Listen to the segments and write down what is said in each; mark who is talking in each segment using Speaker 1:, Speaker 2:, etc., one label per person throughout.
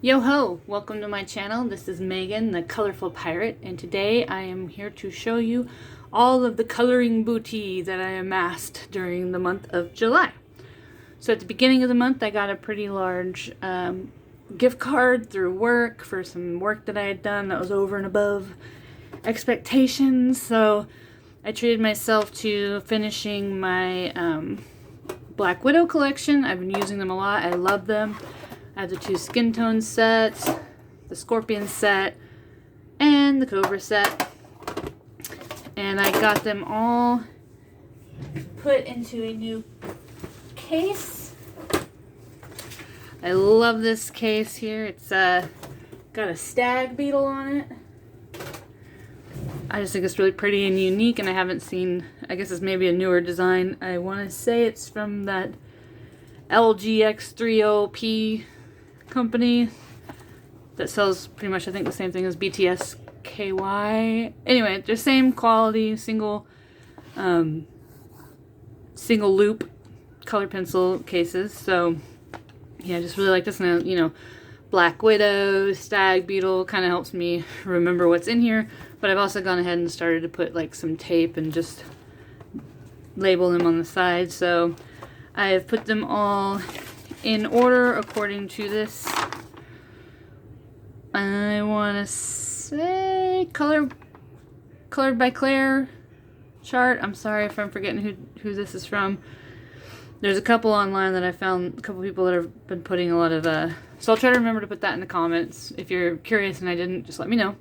Speaker 1: Yo ho! Welcome to my channel. This is Megan, the Colorful Pirate, and today I am here to show you all of the coloring booty that I amassed during the month of July. So at the beginning of the month I got a pretty large gift card through work for some work that I had done that was over and above expectations. So I treated myself to finishing my Black Widow collection. I've been using them a lot. I love them. I have the 2 skin tone sets, the Scorpion set, and the Cobra set. And I got them all put into a new case. I love this case here. It's got a stag beetle on it. I just think it's really pretty and unique, and I haven't seen, I guess it's maybe a newer design. I want to say it's from that LGX30P company that sells pretty much, I think, the same thing as BTS KY. Anyway, they're same quality, single loop color pencil cases. So yeah, I just really like this. And you know, Black Widow, Stag Beetle kind of helps me remember what's in here. But I've also gone ahead and started to put like some tape and just label them on the side. So I have put them all in order according to this, I want to say, colored by Claire chart. I'm sorry if I'm forgetting who this is from. There's a couple online that I found, a couple people that have been putting a lot of, so I'll try to remember to put that in the comments. If you're curious and I didn't, just let me know.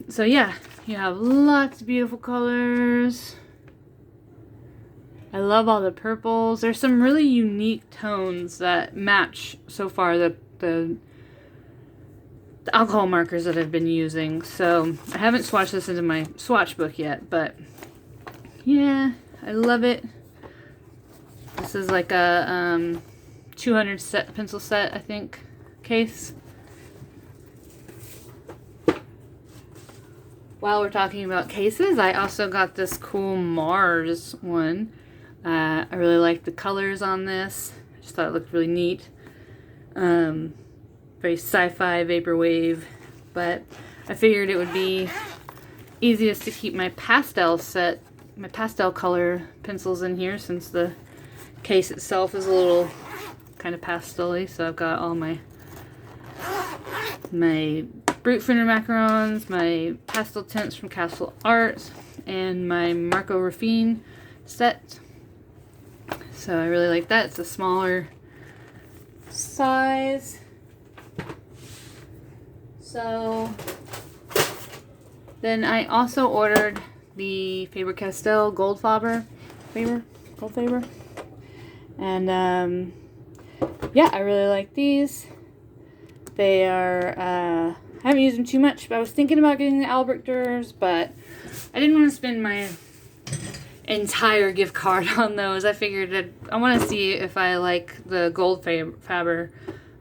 Speaker 1: So yeah, you have lots of beautiful colors. I love all the purples. There's some really unique tones that match so far the alcohol markers that I've been using. So I haven't swatched this into my swatch book yet, but yeah, I love it. This is like a 200 pencil set, I think, case. While we're talking about cases, I also got this cool Mars one. I really like the colors on this. I just thought it looked really neat. Very sci-fi vaporwave, but I figured it would be easiest to keep my pastel set, my pastel color pencils in here, since the case itself is a little kind of pastel-y. So I've got all my Brute Finder macarons, my pastel tints from Castle Art, and my Marco Raffine set. So I really like that. It's a smaller size. So then I also ordered the Faber-Castell Gold Faber. And yeah, I really like these. They are, I haven't used them too much, but I was thinking about getting the Albrecht Dürers, but I didn't want to spend my entire gift card on those. I figured I want to see if I like the Gold Faber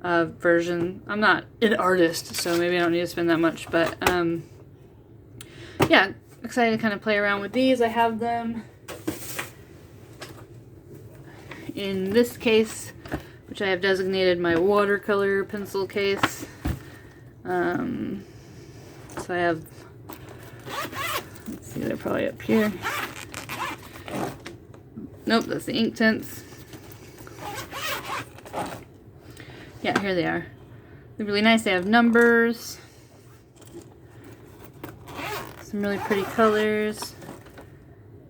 Speaker 1: version. I'm not an artist, so maybe I don't need to spend that much, but yeah, excited to kind of play around with these. I have them in this case, which I have designated my watercolor pencil case. So I have, let's see, they're probably up here. Nope, that's the Inktense. Yeah, here they are. They're really nice. They have numbers. Some really pretty colors.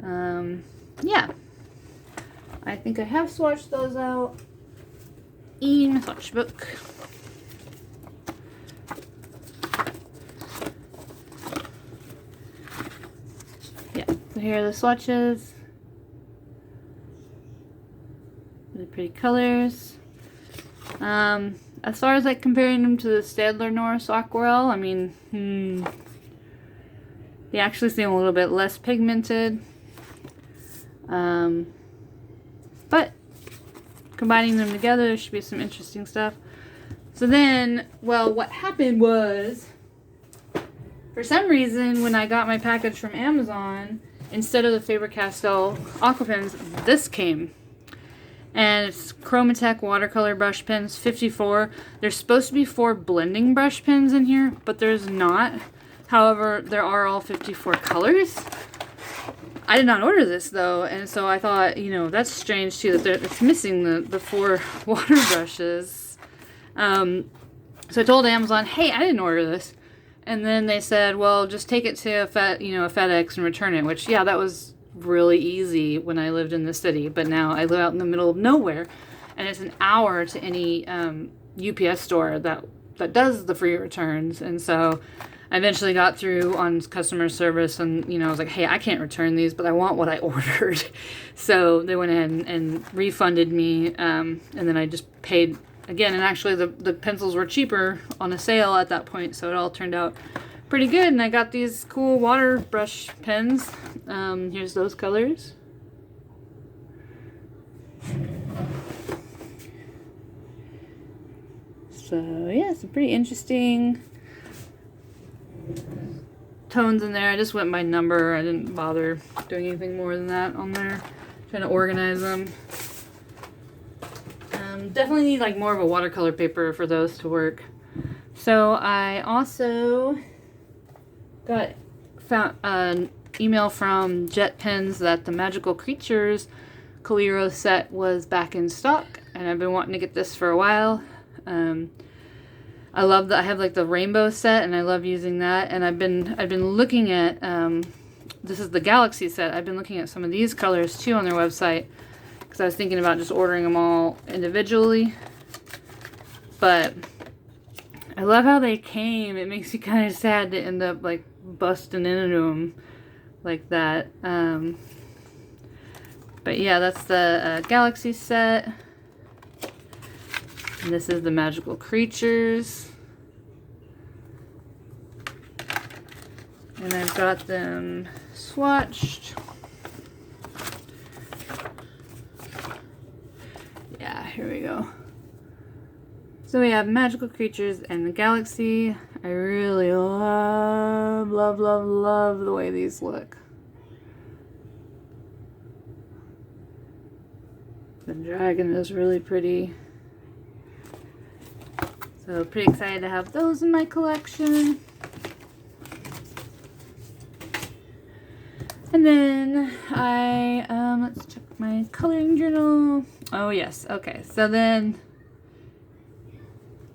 Speaker 1: Yeah. I think I have swatched those out in my swatch book. Yeah, so here are the swatches. Really pretty colors. As far as like comparing them to the Staedtler Norris Aquarelle, I mean, they actually seem a little bit less pigmented. But combining them together, there should be some interesting stuff. So then, well, what happened was, for some reason, when I got my package from Amazon, instead of the Faber-Castell Aqua pens, this came. And it's Chromatek watercolor brush pens, 54. There's supposed to be 4 blending brush pens in here, but there's not. However, there are all 54 colors. I did not order this though, and so I thought, you know, that's strange too, that it's missing the 4 water brushes. So I told Amazon, hey, I didn't order this. And then they said, well, just take it to a FedEx and return it, which, yeah, that was really easy when I lived in the city, but now I live out in the middle of nowhere, and it's an hour to any UPS store that does the free returns. And so I eventually got through on customer service, and I was like, hey, I can't return these, but I want what I ordered. So they went ahead and refunded me, and then I just paid again. And actually the pencils were cheaper on a sale at that point, so it all turned out pretty good. And I got these cool water brush pens. Here's those colors. So yeah, some pretty interesting tones in there. I just went by number. I didn't bother doing anything more than that on there. Trying to organize them. Definitely need like more of a watercolor paper for those to work. So I also found an email from Jet Pens that the Magical Creatures Coliro set was back in stock, and I've been wanting to get this for a while. I love that I have like the rainbow set, and I love using that. And I've been looking at this is the Galaxy set. I've been looking at some of these colors too on their website, because I was thinking about just ordering them all individually. But I love how they came. It makes me kind of sad to end up like busting into them like that. But yeah, that's the Galaxy set. And this is the Magical Creatures. And I've got them swatched. Yeah, here we go. So we have Magical Creatures and the Galaxy. I really love the way these look. The dragon is really pretty. So pretty excited to have those in my collection. And then let's check my coloring journal. Oh yes, okay. So then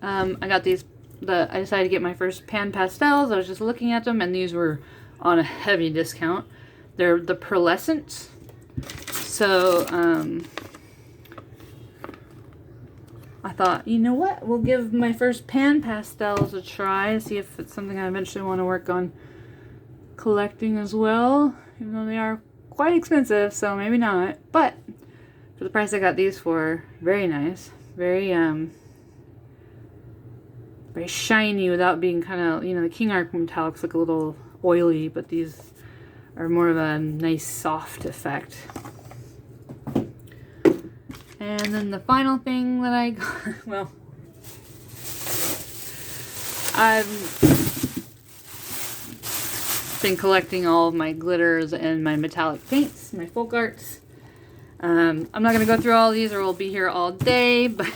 Speaker 1: I got these. I decided to get my first pan pastels. I was just looking at them, and these were on a heavy discount. They're the pearlescent. So I thought, you know what? We'll give my first pan pastels a try, see if it's something I eventually want to work on collecting as well. Even though they are quite expensive, so maybe not. But for the price I got these for, very nice. Very very shiny without being kind of, the King Arc metallics look a little oily, but these are more of a nice soft effect. And then the final thing that I got, well, I've been collecting all of my glitters and my metallic paints, my folk arts. I'm not going to go through all these or we'll be here all day, but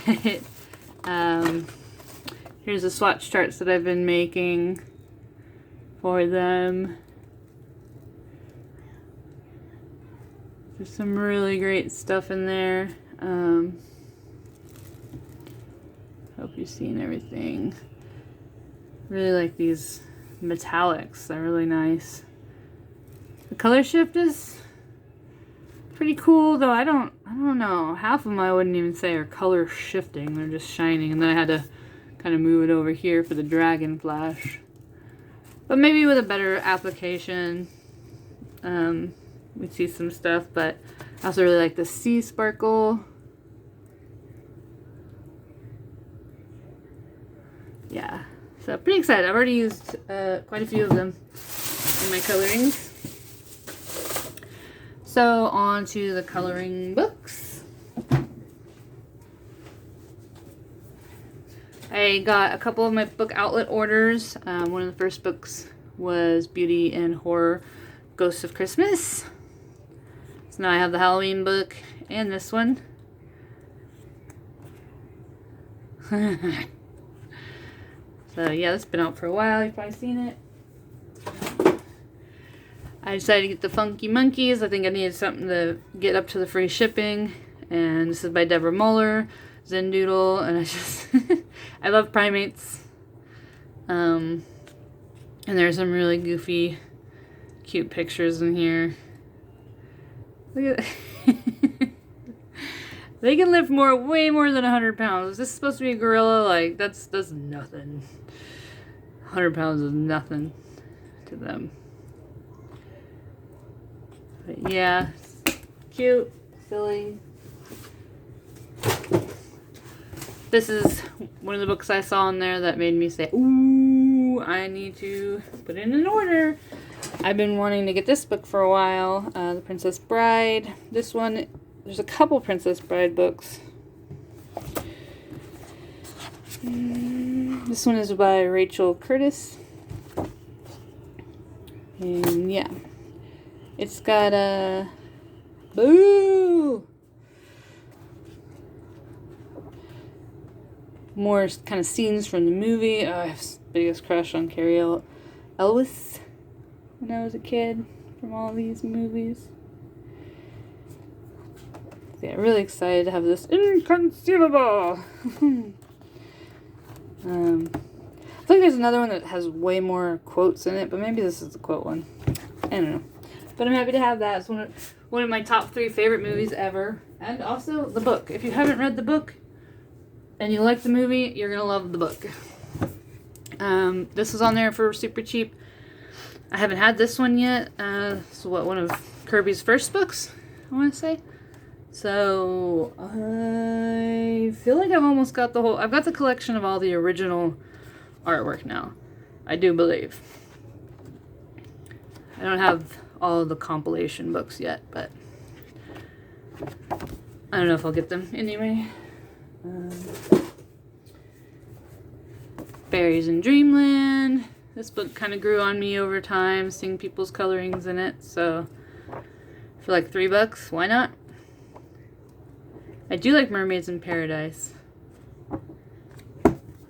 Speaker 1: here's the swatch charts that I've been making for them. There's some really great stuff in there. Hope you're seeing everything. Really like these metallics. They're really nice. The color shift is pretty cool, though I don't know. Half of them I wouldn't even say are color shifting. They're just shining. And then I had to kind of move it over here for the dragon flash. But maybe with a better application, we'd see some stuff. But I also really like the sea sparkle. Yeah, so pretty excited. I've already used quite a few of them in my colorings. So on to the coloring books. I got a couple of my book outlet orders. One of the first books was Beauty and Horror Ghosts of Christmas. So now I have the Halloween book and this one. So yeah, that's been out for a while. You've probably seen it. I decided to get the Funky Monkeys. I think I needed something to get up to the free shipping. And this is by Deborah Muller, Zen Doodle, and I just I love primates. And there's some really goofy, cute pictures in here. Look at they can lift way more than 100 pounds. This is supposed to be a gorilla. Like that's nothing. 100 pounds is nothing to them. But yeah, cute, silly. This is one of the books I saw in there that made me say, ooh, I need to put in an order. I've been wanting to get this book for a while, The Princess Bride. This one, there's a couple Princess Bride books. This one is by Rachel Curtis. And yeah, it's got a boo! More kind of scenes from the movie. I have the biggest crush on Carrie Elwes when I was a kid from all these movies. So yeah, really excited to have this. Inconceivable! I think there's another one that has way more quotes in it, but maybe this is the quote one. I don't know. But I'm happy to have that. It's one of my top 3 favorite movies ever. And also the book. If you haven't read the book and you like the movie, you're going to love the book. This is on there for super cheap. I haven't had this one yet. So one of Kirby's first books, I want to say. So I feel like I've almost got I've got the collection of all the original artwork now. I do believe. I don't have all of the compilation books yet, but I don't know if I'll get them anyway. Fairies in Dreamland. This book kind of grew on me over time, seeing people's colorings in it, so for like $3, why not? I do like Mermaids in Paradise.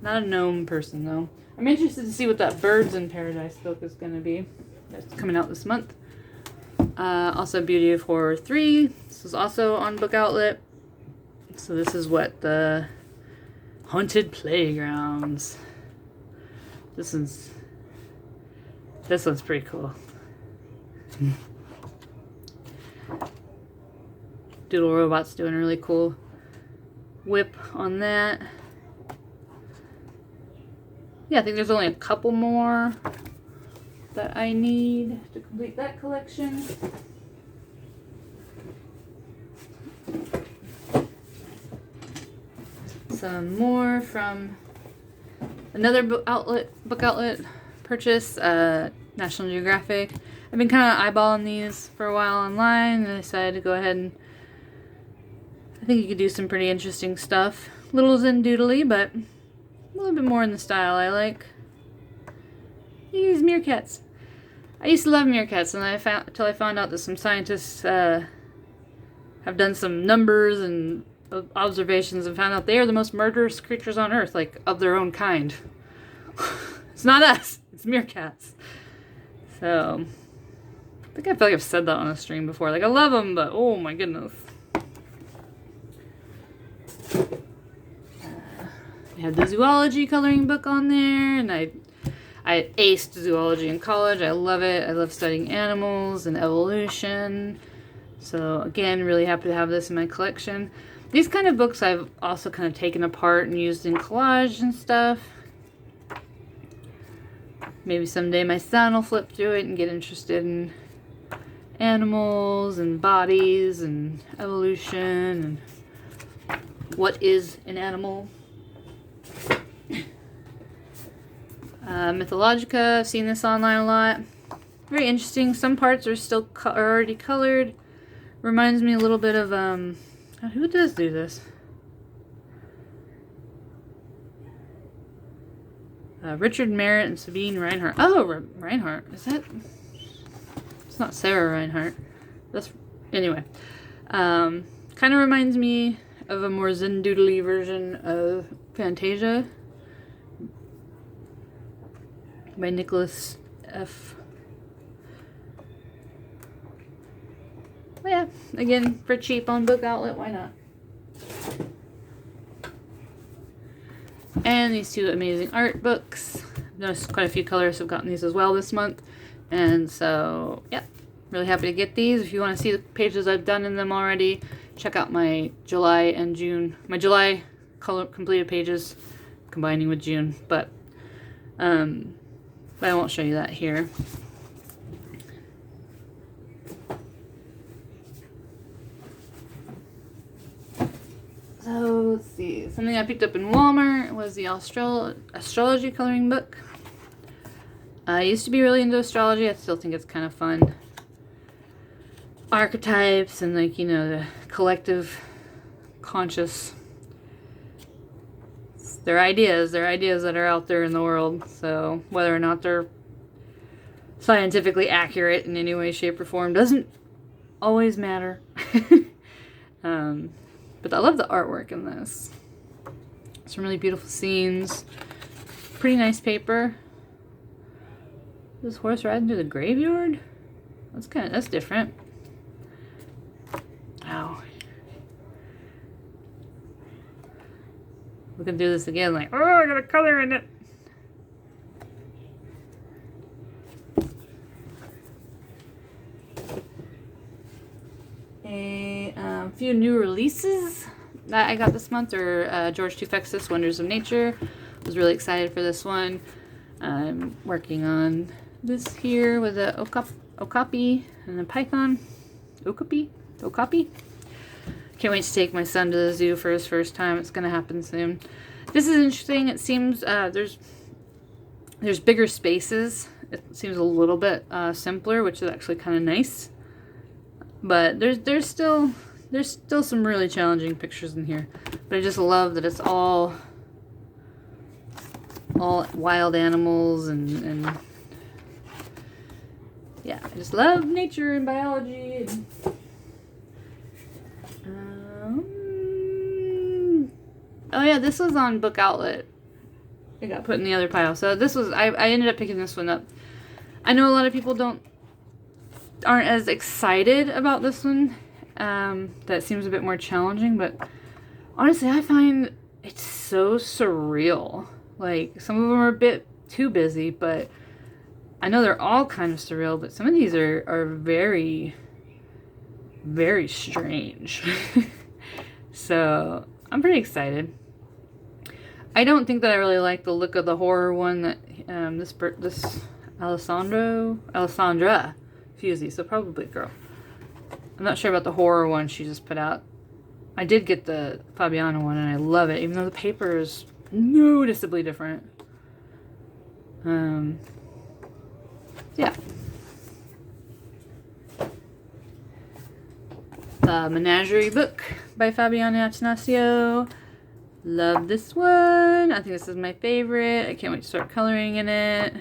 Speaker 1: Not a gnome person, though. I'm interested to see what that Birds in Paradise book is going to be. That's coming out this month. Also, Beauty of Horror 3. This is also on Book Outlet. So this is what? The Haunted Playgrounds. This one's pretty cool. Doodle Robot's doing a really cool whip on that. Yeah, I think there's only a couple more that I need to complete that collection. Some more from another book outlet purchase, National Geographic. I've been kind of eyeballing these for a while online, and I decided to go ahead and I think you could do some pretty interesting stuff. Little Zen Doodly, but a little bit more in the style I like. These meerkats. I used to love meerkats, and until I found out that some scientists have done some numbers and observations and found out they are the most murderous creatures on Earth, like of their own kind. It's not us, it's meerkats. So, I feel like I've said that on a stream before. Like, I love them, but oh my goodness. I had the zoology coloring book on there, and I aced zoology in college. I love it. I love studying animals and evolution. So again, really happy to have this in my collection. These kind of books I've also kind of taken apart and used in collage and stuff. Maybe someday my son will flip through it and get interested in animals and bodies and evolution and what is an animal. Mythologica, I've seen this online a lot. Very interesting. Some parts are still already colored. Reminds me a little bit of, who does do this? Richard Merritt and Sabine Reinhart. Oh, Reinhart. Is that? It's not Sarah Reinhart. That's, anyway. Kind of reminds me of a more Zen Doodly version of Fantasia by Nicholas F. Well, yeah, again, for cheap on Book Outlet, why not? And these two amazing art books. I've noticed quite a few colorists have gotten these as well this month. And so, yeah, really happy to get these. If you want to see the pages I've done in them already, check out my July and June, my July color completed pages combining with June, but I won't show you that here. So let's see, something I picked up in Walmart was the Astrology coloring book. I used to be really into astrology. I still think it's kind of fun. Archetypes and, like, you know, the collective conscious. They're ideas that are out there in the world. So whether or not they're scientifically accurate in any way, shape, or form doesn't always matter. But I love the artwork in this. Some really beautiful scenes. Pretty nice paper. This horse riding through the graveyard? That's different. Wow. We can do this again, like, oh, I got a color in it. A few new releases that I got this month are George Tufts' Wonders of Nature. I was really excited for this one. I'm working on this here with a okapi and a python. Okapi? Can't wait to take my son to the zoo for his first time. It's going to happen soon. This is interesting. It seems there's bigger spaces. It seems a little bit simpler, which is actually kind of nice. But there's still some really challenging pictures in here. But I just love that it's all wild animals and yeah, I just love nature and biology. Oh yeah, this was on Book Outlet. It got put in the other pile. So this was I ended up picking this one up. I know a lot of people aren't as excited about this one. That seems a bit more challenging, but honestly, I find it's so surreal. Like, some of them are a bit too busy, but I know they're all kind of surreal, but some of these are very, very strange. So I'm pretty excited. I don't think that I really like the look of the horror one that this Alessandra Fusey, so probably a girl. I'm not sure about the horror one she just put out. I did get the Fabian one and I love it, even though the paper is noticeably different. Yeah. The Menagerie book by Fabian Yatinasio. Love this one. I think this is my favorite. I can't wait to start coloring in it.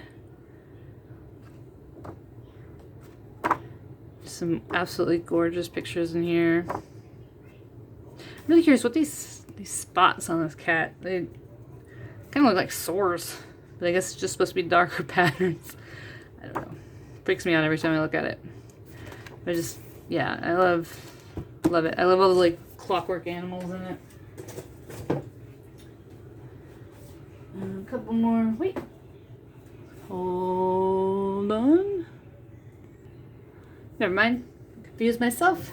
Speaker 1: Some absolutely gorgeous pictures in here. I'm really curious what these spots on this cat. They kind of look like sores, but I guess it's just supposed to be darker patterns. I don't know. Freaks me out every time I look at it. But just, yeah, I love it. I love all the, like, clockwork animals in it. A couple more. Wait. Hold on. Never mind. Confused myself.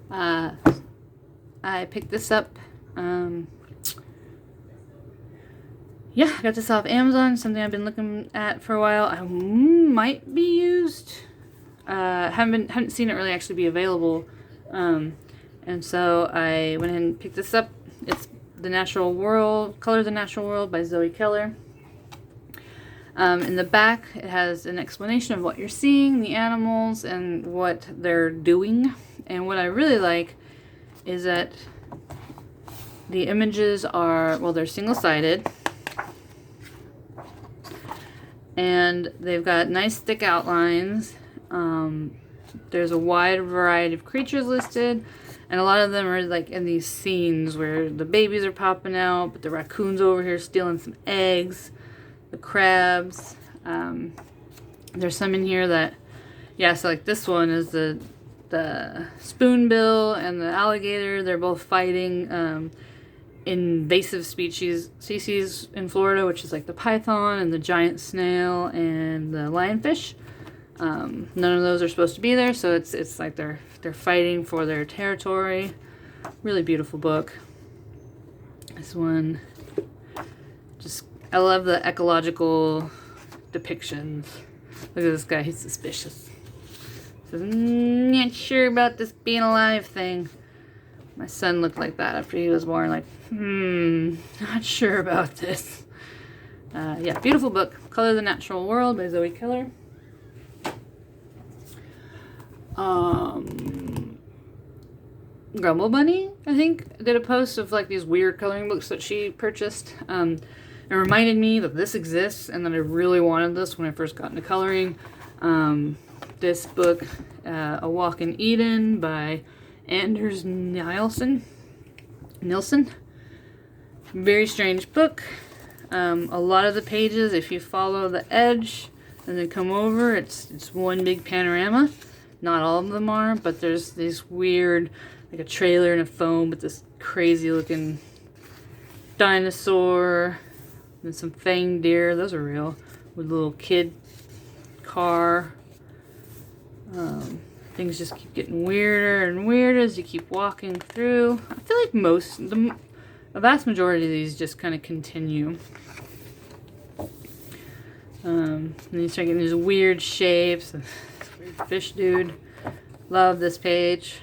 Speaker 1: I picked this up. Yeah, I got this off Amazon. Something I've been looking at for a while. I might be used. Haven't seen it really actually be available. And so I went ahead and picked this up. It's The Natural World, Color the Natural World by Zoe Keller. In the back, it has an explanation of what you're seeing, the animals, and what they're doing. And what I really like is that the images are, well, they're single-sided. And they've got nice thick outlines. There's a wide variety of creatures listed. And a lot of them are like in these scenes where the babies are popping out, but the raccoon's over here stealing some eggs, the crabs. There's some in here that, yeah, so like this one is the spoonbill and the alligator. They're both fighting invasive species in Florida, which is like the python and the giant snail and the lionfish. None of those are supposed to be there, so it's like they're fighting for their territory. Really beautiful book. This one, just, I love the ecological depictions. Look at this guy, he's suspicious. Says, not sure about this being alive thing. My son looked like that after he was born, like, not sure about this. Yeah, beautiful book. Color the Natural World by Zoe Keller. Grumble Bunny, I think, did a post of like these weird coloring books that she purchased. It reminded me that this exists and that I really wanted this when I first got into coloring. This book, A Walk in Eden by Anders Nielsen. Very strange book. A lot of the pages, if you follow the edge and then come over, it's one big panorama. Not all of them are, but there's these weird, like a trailer and a phone with this crazy looking dinosaur and some fanged deer. Those are real. With a little kid car. Things just keep getting weirder and weirder as you keep walking through. I feel like the vast majority of these just kind of continue. And you start getting these weird shapes. This weird fish dude. Love this page.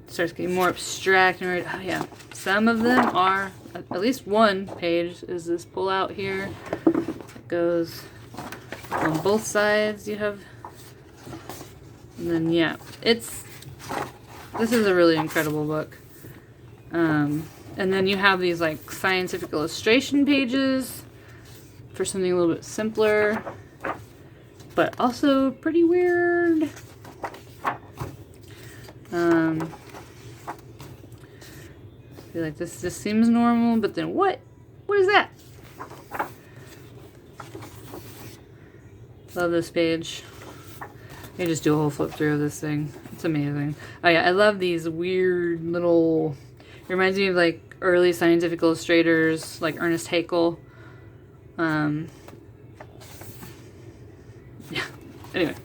Speaker 1: Starts getting more abstract and weird. Oh yeah, some of them are, at least one page is this pull out here. It goes on both sides. You have, and then yeah, this is a really incredible book. And then you have these like scientific illustration pages for something a little bit simpler, but also pretty weird. I feel like this just seems normal, but then what? What is that? Love this page. You just do a whole flip through of this thing. It's amazing. Oh yeah, I love these weird little, it reminds me of like early scientific illustrators like Ernest Haeckel. Yeah, anyway.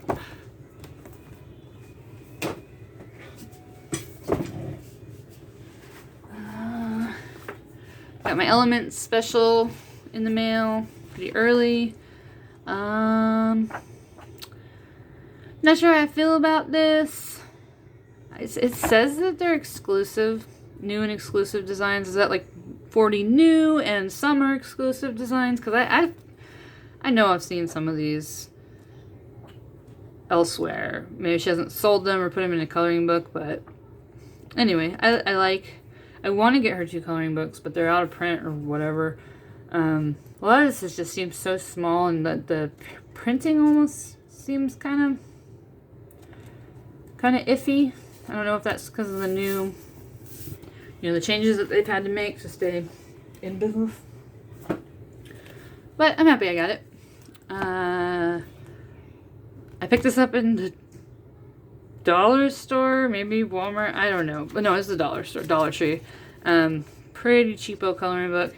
Speaker 1: Got my Elements special in the mail pretty early. Not sure how I feel about this. It says that they're exclusive, new and exclusive designs. Is that like 40 new and some are exclusive designs? Because I know I've seen some of these elsewhere. Maybe she hasn't sold them or put them in a coloring book, but anyway, I want to get her 2 coloring books, but they're out of print or whatever. A lot of this just seems so small, and the printing almost seems kind of iffy. I don't know if that's because of the new, the changes that they've had to make to stay in business. But I'm happy I got it. I picked this up in the dollar store, maybe Walmart, I don't know. But no, it's the dollar store, Dollar Tree. Pretty cheapo coloring book,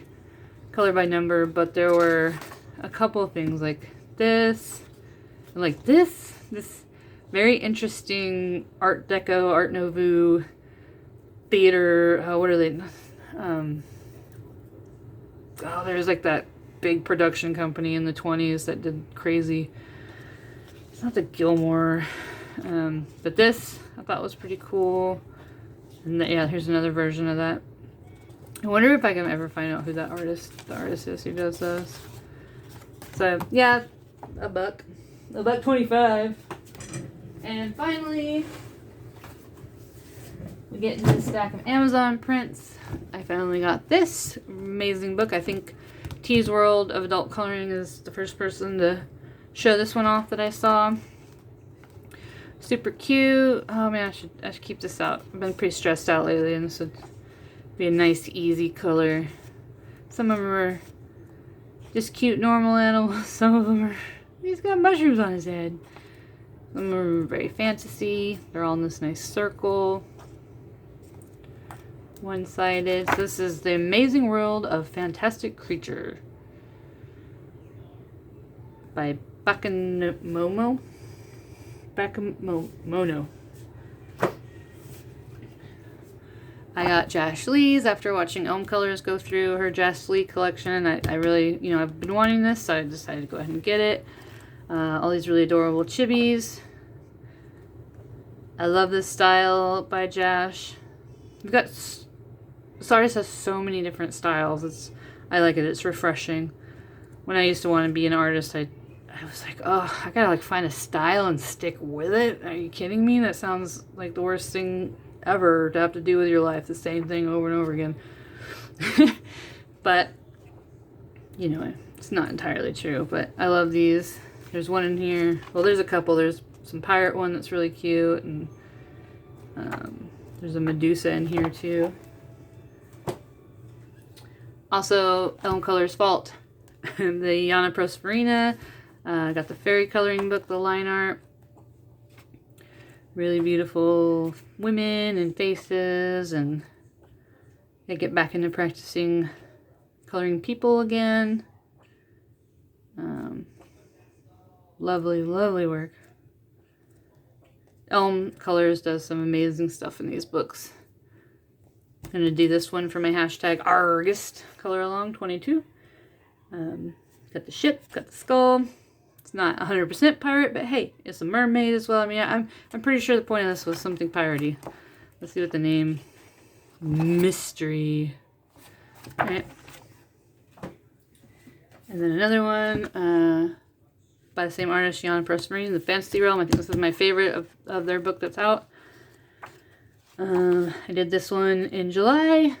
Speaker 1: color by number, but there were a couple of things like this, and like this very interesting Art Deco, Art Nouveau, theater, what are they, there's like that big production company in the 20s that did crazy, it's not the Gilmore, but this I thought was pretty cool. And yeah, here's another version of that. I wonder if I can ever find out who the artist is who does those. So yeah, $1.25. And finally, we get into the stack of Amazon prints. I finally got this amazing book. I think T's World of Adult Coloring is the first person to show this one off that I saw. Super cute. Oh man, I should keep this out. I've been pretty stressed out lately, and this would be a nice, easy color. Some of them are just cute, normal animals. Some of them are... He's got mushrooms on his head. Some of them are very fantasy. They're all in this nice circle. One-sided. So this is The Amazing World of Fantastic Creature by Bakamono. I got Josh Lee's after watching Elm Colors go through her Josh Lee collection. I really, you know, I've been wanting this, so I decided to go ahead and get it. All these really adorable chibis. I love this style by Josh. We've got... This artist has so many different styles. I like it. It's refreshing. When I used to want to be an artist, I was like, oh, I gotta like find a style and stick with it. Are you kidding me? That sounds like the worst thing ever to have to do with your life. The same thing over and over again. But, you know, it's not entirely true. But I love these. There's one in here. Well, there's a couple. There's some pirate one that's really cute. And there's a Medusa in here too. Also, Elm Colors Fault. The Yana Prosperina. Got the fairy coloring book, the line art. Really beautiful women and faces, and I get back into practicing coloring people again. Lovely, lovely work. Elm Colors does some amazing stuff in these books. I'm going to do this one for my hashtag Argist Color Along 22. Got the ship, got the skull. It's not 100% pirate, but hey, it's a mermaid as well. I mean, I'm pretty sure the point of this was something piratey. Let's see what the name... Mystery. Alright. And then another one by the same artist, Yana Prosperine, The Fantasy Realm. I think this is my favorite of their book that's out. I did this one in July.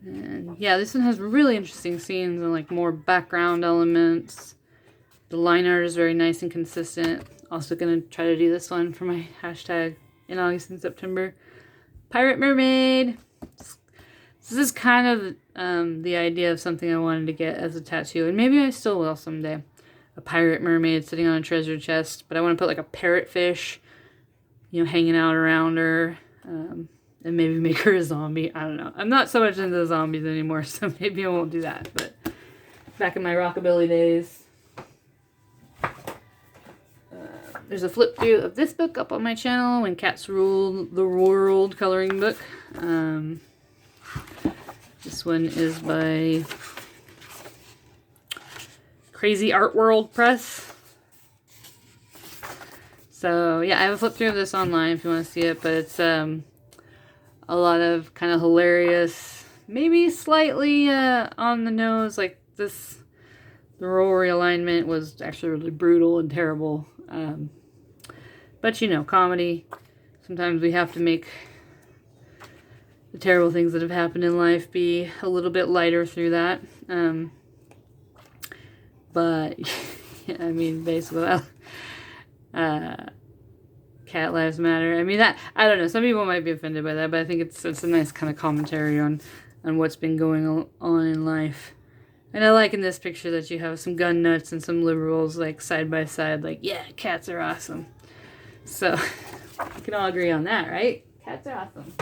Speaker 1: And yeah, this one has really interesting scenes and like more background elements. The line art is very nice and consistent. Also gonna try to do this one for my hashtag in August and September. Pirate Mermaid. This is kind of the idea of something I wanted to get as a tattoo, and maybe I still will someday. A pirate mermaid sitting on a treasure chest, but I want to put like a parrotfish, you know, hanging out around her, and maybe make her a zombie. I don't know. I'm not so much into the zombies anymore, so maybe I won't do that. But back in my rockabilly days, there's a flip through of this book up on my channel, When Cats Rule the World coloring book. This one is by Crazy Art World Press. So yeah, I have a flip through of this online if you want to see it, but it's a lot of kind of hilarious, maybe slightly on the nose, like this, the roll realignment was actually really brutal and terrible. But you know, comedy, sometimes we have to make the terrible things that have happened in life be a little bit lighter through that. But yeah, I mean, basically, cat lives matter. I mean, that, I don't know, some people might be offended by that, but I think it's a nice kind of commentary on what's been going on in life. And I like in this picture that you have some gun nuts and some liberals like side by side, like, yeah, cats are awesome. So we can all agree on that, right? Cats are awesome.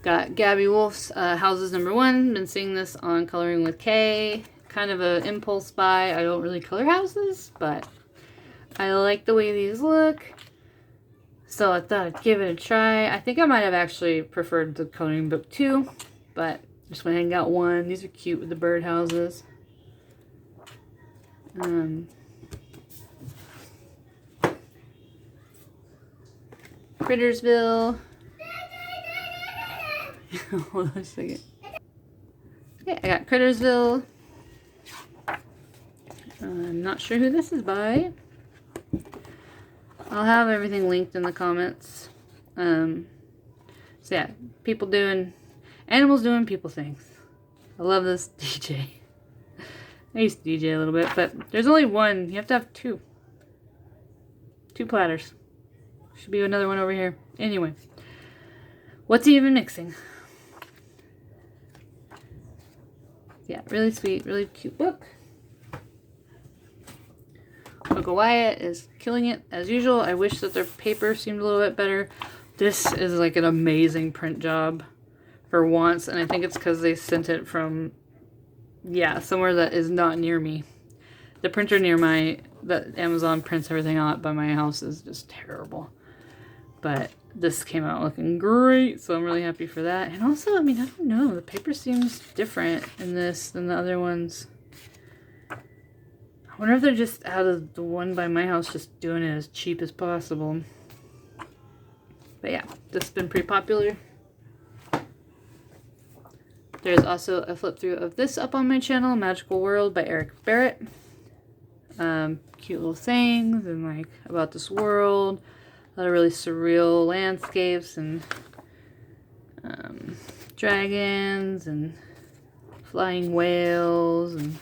Speaker 1: Got Gabby Wolf's Houses Number 1. Been seeing this on Coloring with Kay. Kind of an impulse buy. I don't really color houses, but I like the way these look. So I thought I'd give it a try. I think I might have actually preferred the coloring book too, but just went ahead and got one. These are cute with the birdhouses. Crittersville. Hold on a second. Okay, I got Crittersville. I'm not sure who this is by. I'll have everything linked in the comments. So yeah, animals doing people things. I love this DJ. I used to DJ a little bit, but there's only one. You have to have two. 2 platters. Should be another one over here. Anyway. What's he even mixing? Yeah, really sweet, really cute book. Uncle Wyatt is killing it as usual. I wish that their paper seemed a little bit better. This is like an amazing print job for once, and I think it's because they sent it from, yeah, somewhere that is not near me. The printer near that Amazon prints everything out by my house is just terrible. But this came out looking great, so I'm really happy for that. And also, I mean, I don't know, the paper seems different in this than the other ones. I wonder if they're just out of the one by my house just doing it as cheap as possible. But yeah, this has been pretty popular. There's also a flip through of this up on my channel, Magical World by Eric Barrett. Cute little sayings and like about this world. A lot of really surreal landscapes and dragons and flying whales and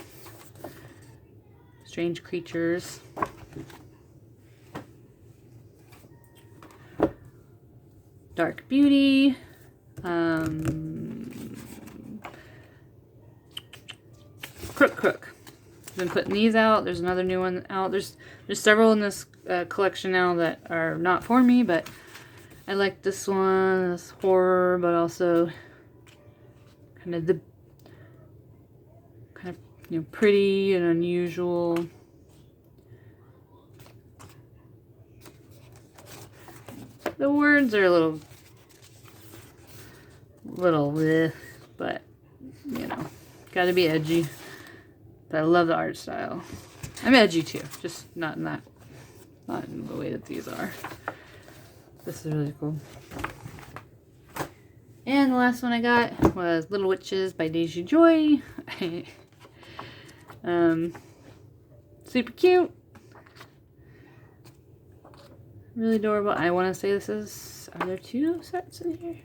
Speaker 1: strange creatures. Dark Beauty. Crook. I've been putting these out. There's another new one out. There's several in this collection now that are not for me, but I like this one. It's horror, but also kind of pretty and unusual. The words are a little bleh, but you know, gotta be edgy. But I love the art style. I'm edgy too, just not in the way that these are. This is really cool. And the last one I got was Little Witches by Daisy Joy. Super cute. Really adorable. I want to say this is, are there 2 sets in here?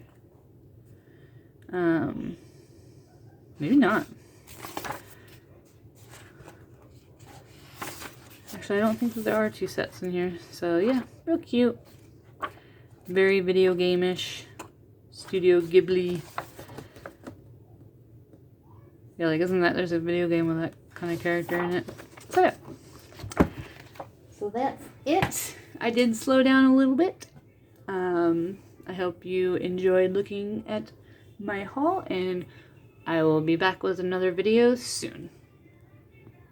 Speaker 1: Maybe not. Actually, I don't think that there are 2 sets in here. So yeah, real cute. Very video game-ish. Studio Ghibli. Yeah, like isn't that there's a video game with that kind of character in it? So yeah. So that's it. I did slow down a little bit. I hope you enjoyed looking at my haul, and I will be back with another video soon.